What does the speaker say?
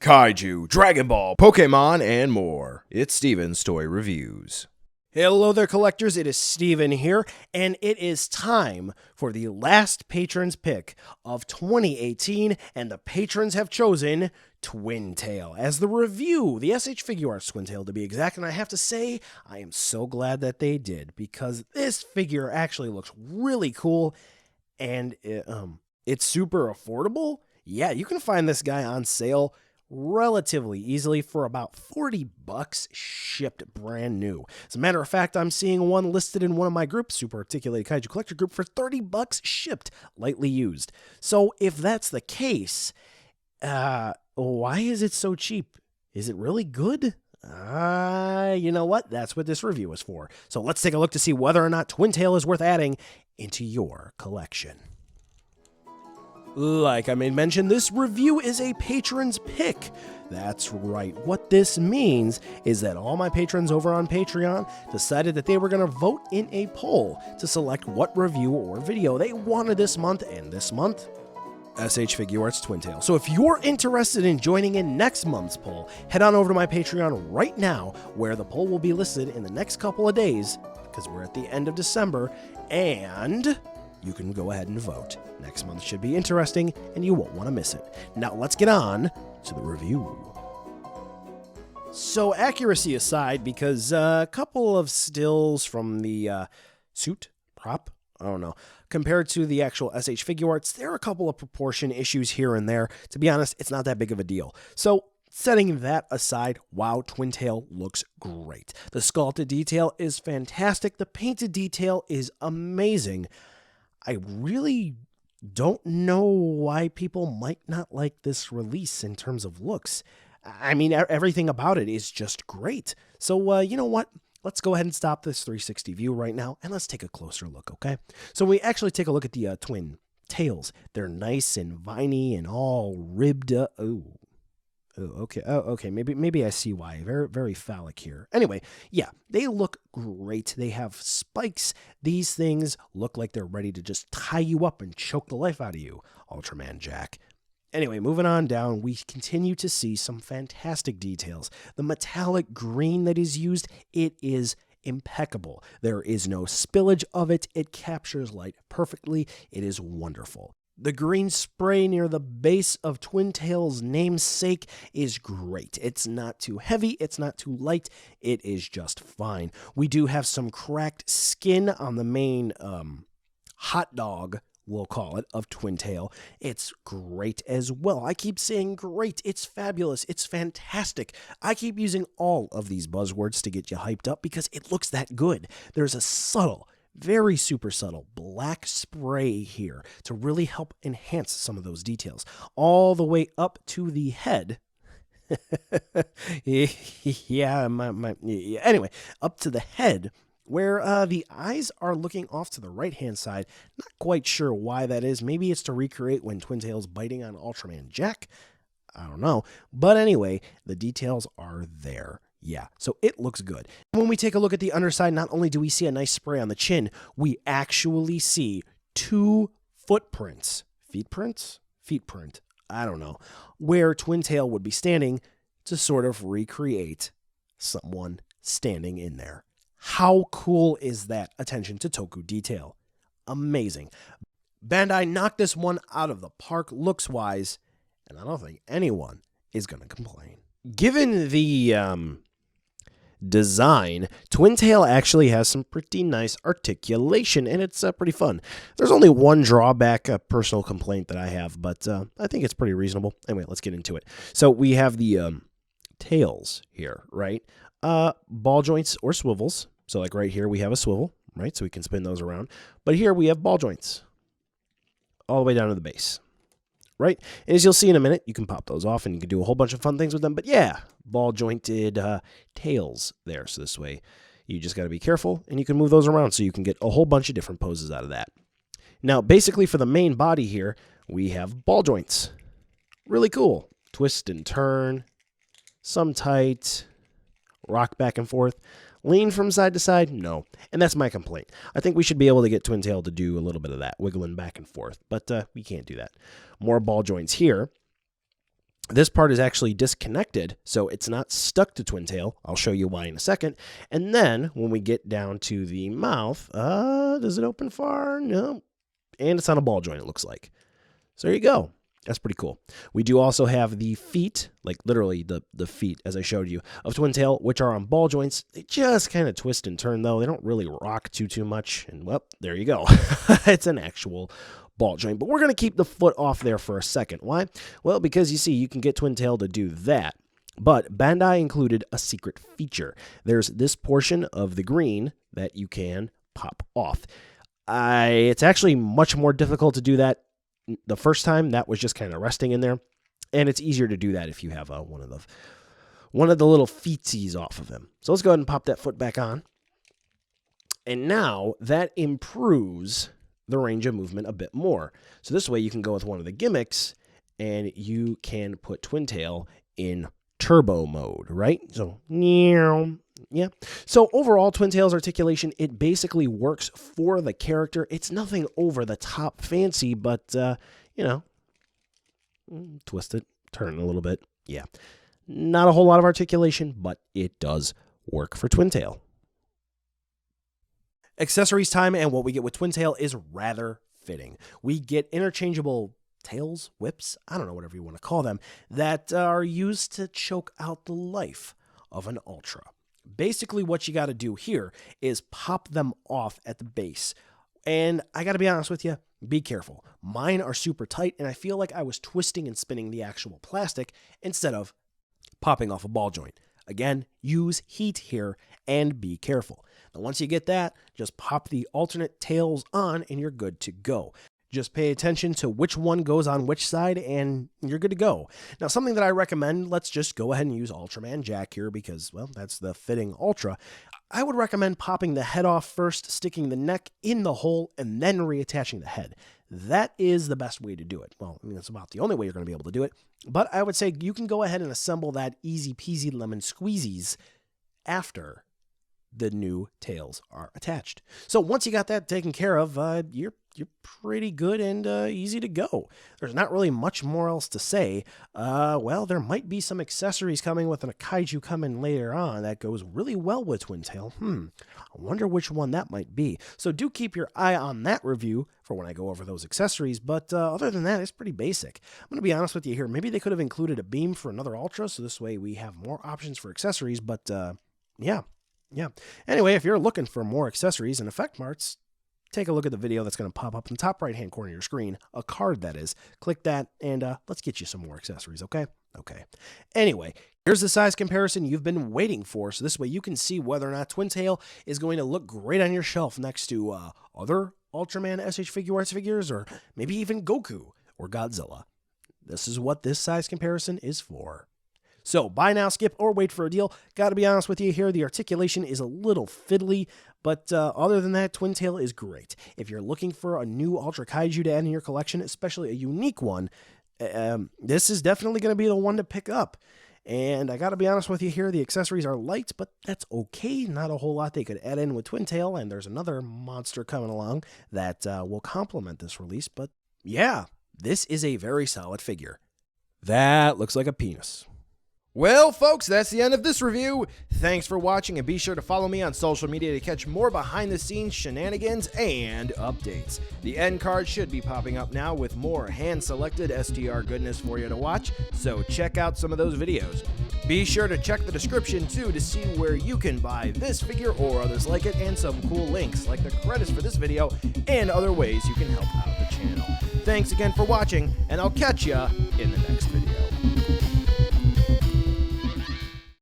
kaiju, Dragon Ball, Pokemon, and more. It's Steven's Toy Reviews. Hello there, collectors. It is Steven here, and it is time for the last Patron's pick of 2018, and the patrons have chosen Twin Tail as the review, the SH Figuarts Twin Tail to be exact, and I have to say, I am so glad that they did, because this figure actually looks really cool, and it's super affordable. Yeah, you can find this guy on sale relatively easily for about $40 shipped brand new. As a matter of fact, I'm seeing one listed in one of my groups, Super Articulated Kaiju Collector Group, for $30 shipped, lightly used. So if that's the case, why is it so cheap? Is it really good? You know what? That's what this review is for. So let's take a look to see whether or not Twin Tail is worth adding into your collection. Like I made mention, this review is a patron's pick. That's right. What this means is that all my patrons over on Patreon decided that they were going to vote in a poll to select what review or video they wanted this month, and this month, SH Figuarts Twin Tail. So if you're interested in joining in next month's poll, head on over to my Patreon right now, where the poll will be listed in the next couple of days, because we're at the end of December, and you can go ahead and vote. Next month should be interesting, and you won't want to miss it. Now let's get on to the review. So accuracy aside, because a couple of stills from the suit, prop, I don't know, compared to the actual SH Figuarts, there are a couple of proportion issues here and there. To be honest, it's not that big of a deal. So setting that aside, wow, Twin Tail looks great. The sculpted detail is fantastic. The painted detail is amazing. I really don't know why people might not like this release in terms of looks. I mean, everything about it is just great. So, you know what? Let's go ahead and stop this 360 view right now, and let's take a closer look, okay? So we actually take a look at the twin tails. They're nice and viney and all ribbed up. Okay. Maybe I see why. Very, very phallic here. Anyway, yeah, they look great. They have spikes. These things look like they're ready to just tie you up and choke the life out of you, Ultraman Jack. Anyway, moving on down, we continue to see some fantastic details. The metallic green that is used, it is impeccable. There is no spillage of it. It captures light perfectly. It is wonderful. The green spray near the base of Twin Tail's namesake is great. It's not too heavy, it's not too light, it is just fine. We do have some cracked skin on the main hot dog, we'll call it, of Twin Tail. It's great as well. I keep saying great, it's fabulous, it's fantastic. I keep using all of these buzzwords to get you hyped up because it looks that good. There's a subtle, very super subtle black spray here to really help enhance some of those details. All the way up to the head. Anyway, up to the head, where the eyes are looking off to the right-hand side. Not quite sure why that is. Maybe it's to recreate when Twin Tail's biting on Ultraman Jack. I don't know. But anyway, the details are there. Yeah, so it looks good. When we take a look at the underside, not only do we see a nice spray on the chin, we actually see two footprints. Feet print? I don't know. Where Twin Tail would be standing to sort of recreate someone standing in there. How cool is that? Attention to Toku detail. Amazing. Bandai knocked this one out of the park looks-wise, and I don't think anyone is going to complain. Given the design, Twin Tail actually has some pretty nice articulation, and it's pretty fun. There's only one drawback, a personal complaint that I have, but I think it's pretty reasonable. Anyway, let's get into it. So we have the tails here, right? Ball joints or swivels. So like right here, we have a swivel, right? So we can spin those around. But here we have ball joints all the way down to the base. Right? And as you'll see in a minute, you can pop those off and you can do a whole bunch of fun things with them. But yeah, ball jointed tails there. So this way, you just got to be careful and you can move those around so you can get a whole bunch of different poses out of that. Now, basically for the main body here, we have ball joints. Really cool. Twist and turn, some tight, rock back and forth. Lean from side to side? No. And that's my complaint. I think we should be able to get Twin Tail to do a little bit of that, wiggling back and forth. But we can't do that. More ball joints here. This part is actually disconnected, so it's not stuck to Twintail. I'll show you why in a second. And then when we get down to the mouth, does it open far? No. And it's on a ball joint, it looks like. So there you go. That's pretty cool. We do also have the feet, like literally the feet, as I showed you, of Twintail, which are on ball joints. They just kind of twist and turn, though. They don't really rock too much. And, well, there you go. It's an actual ball joint. But we're going to keep the foot off there for a second. Why? Well, because you see, you can get Twintail to do that. But Bandai included a secret feature. There's this portion of the green that you can pop off. It's actually much more difficult to do that the first time. That was just kind of resting in there. And it's easier to do that if you have one of the little feetsies off of him. So let's go ahead and pop that foot back on. And now that improves the range of movement a bit more. So this way you can go with one of the gimmicks and you can put Twintail in turbo mode, right? So, yeah. So overall, Twintail's articulation, it basically works for the character. It's nothing over the top fancy, but, twist it, turn a little bit. Yeah. Not a whole lot of articulation, but it does work for Twintail. Accessories time, and what we get with Twintail is rather fitting. We get interchangeable tails, whips, I don't know, whatever you want to call them, that are used to choke out the life of an Ultra. Basically, what you got to do here is pop them off at the base. And I got to be honest with you, be careful. Mine are super tight, and I feel like I was twisting and spinning the actual plastic instead of popping off a ball joint. Again, use heat here and be careful. Now, once you get that, just pop the alternate tails on and you're good to go. Just pay attention to which one goes on which side and you're good to go. Now, something that I recommend, let's just go ahead and use Ultraman Jack here because, well, that's the fitting Ultra. I would recommend popping the head off first, sticking the neck in the hole, and then reattaching the head. That is the best way to do it. Well, I mean, it's about the only way you're going to be able to do it. But I would say you can go ahead and assemble that easy peasy lemon squeezies after the new tails are attached. So once you got that taken care of, you're pretty good and easy to go. There's not really much more else to say. Well, there might be some accessories coming with a kaiju coming later on that goes really well with Twintail. I wonder which one that might be. So do keep your eye on that review for when I go over those accessories. But other than that, it's pretty basic. I'm going to be honest with you here. Maybe they could have included a beam for another Ultra, so this way we have more options for accessories. But yeah. Anyway, if you're looking for more accessories and effect parts, take a look at the video that's going to pop up in the top right-hand corner of your screen, a card that is. Click that, and let's get you some more accessories, okay? Okay. Anyway, here's the size comparison you've been waiting for, so this way you can see whether or not Twintail is going to look great on your shelf next to other Ultraman SH Figuarts figures, or maybe even Goku or Godzilla. This is what this size comparison is for. So, buy now, skip, or wait for a deal. Gotta be honest with you here, the articulation is a little fiddly, but other than that, Twintail is great. If you're looking for a new Ultra Kaiju to add in your collection, especially a unique one, this is definitely going to be the one to pick up. And I gotta be honest with you here, the accessories are light, but that's okay. Not a whole lot they could add in with Twintail, and there's another monster coming along that will complement this release. But yeah, this is a very solid figure. That looks like a penis. Well, folks, that's the end of this review. Thanks for watching, and be sure to follow me on social media to catch more behind-the-scenes shenanigans and updates. The end card should be popping up now with more hand-selected STR goodness for you to watch, so check out some of those videos. Be sure to check the description, too, to see where you can buy this figure or others like it, and some cool links, like the credits for this video, and other ways you can help out the channel. Thanks again for watching, and I'll catch ya in the next video.